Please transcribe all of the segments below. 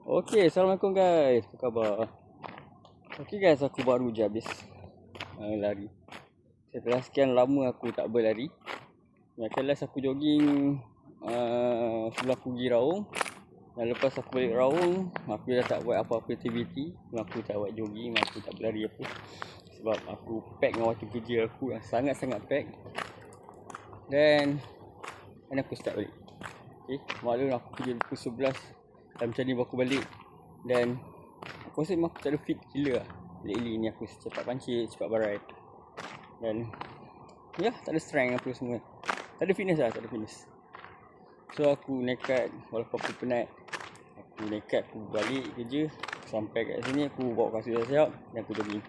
Okay, Assalamualaikum guys. Apa khabar? Okay guys, aku baru je habis lari. Setelah sekian lama aku tak berlari. Yang last aku jogging sebelum aku pergi Raung. Dan lepas aku balik Raung, aku dah tak buat apa-apa aktiviti. Aku tak buat jogging, aku tak berlari apa. Sebab aku pack dengan waktu kerja aku yang sangat-sangat pack. Dan aku start balik. Okay, maklum aku kerja pukul 11. Dan macam ni baru aku balik. Dan aku rasa memang aku tak ada fit gila lah. Lately ni aku cepat pancit, cepat barai. Dan ya, tak ada strength apa semua. Tak ada fitness lah, tak ada fitness. So aku nekat, walaupun aku penat, aku nekat, aku balik kerja. Sampai kat sini aku bawa kasut siap dan aku jogging.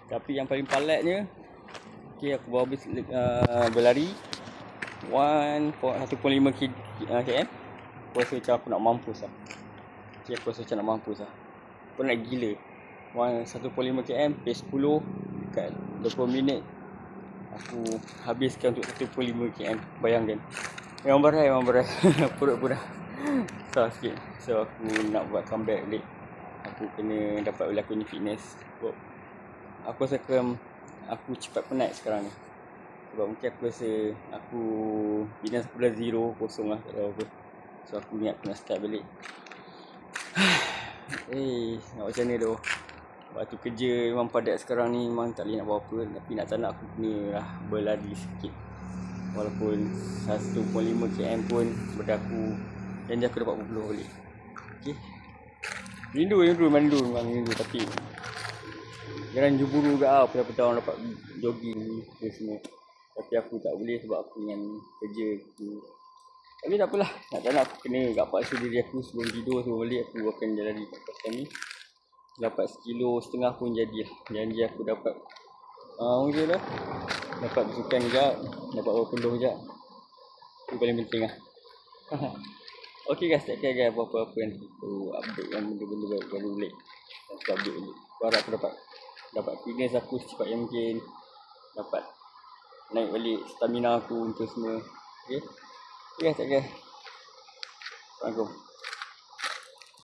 Tapi yang paling palatnya, okay, aku baru habis berlari 1.5 km. Aku rasa macam aku nak mampus lah. Okay, aku rasa macam nak mampus lah. Aku nak gila. 1.5 km, pace 10 dekat 20 minit. Aku habiskan untuk 1.5 km. Bayangkan. Memang berat. Perut pun dah besar sikit. So aku nak buat comeback balik. Aku kena dapat balik aku ni fitness. So, aku rasa aku cepat penat sekarang ni. Sebab mungkin aku rasa aku fitness aku dah 0, kosong lah, tak tahu apa. So aku niat nak start balik. Nak macam ni tu. Waktu kerja memang padat sekarang ni. Memang tak boleh nak buat apa. Tapi nak tak nak aku kena lah berlari sikit. Walaupun 1.5 km pun berdaku. Janji aku dapat berpeluh balik. Okay. Rindu. Tapi jangan juburu juga lah. Petang-petang orang dapat jogging ke semua. Tapi aku tak boleh sebab aku dengan kerja aku. Tapi tak apalah. Nak tak nak aku kena paksa diri aku sebelum tidur, sebelum balik aku akan jalan podcast kami. Dapat 1.5 kilo pun jadi lah. Janji aku dapat mungkin lah. Dapat bersukan sekejap. Dapat berpeluh sekejap. Itu paling penting lah. Okay guys, tak kira guys apa-apa yang aku update yang benda-benda baru balik. Aku update balik. Aku harap aku dapat fitness aku secepat yang mungkin. Dapat naik balik stamina aku untuk semua. Okay. Okay guys, tak kira. Assalamualaikum.